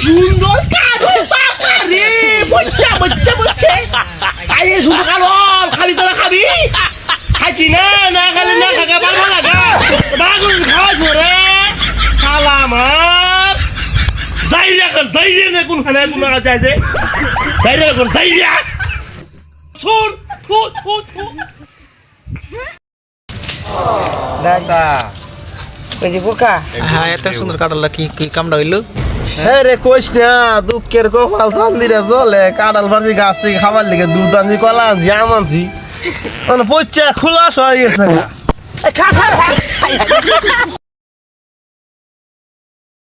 সুন্দর কালো বাবা রে বচ্চা বচ্চা বচ্চে তাই সুন্দর কালো খাবি তোরা খাবি খাইছি না না খালি না খাগা ভালো লাগা বাগুন খাওয়াছ রে শালা আমার যাইরা কর যাইরা না কোন খানা কোন লাগা যায় যে যাইরা কর যাইরা ছুট থু থু থু দাদা ওই যে বোকা হ্যাঁ এত সুন্দর কাটাল কি কামড়া হইলো হ্যাঁ রে কইস না দুঃখের কপাল চান্দিরে চলে কাঁঠাল ফাড়ছি গাছ থেকে খাবার লিগে দুধ আনছি কলা আনছি আম আনছি মানে পচা খোলাস হয়ে গেছে খা খা খা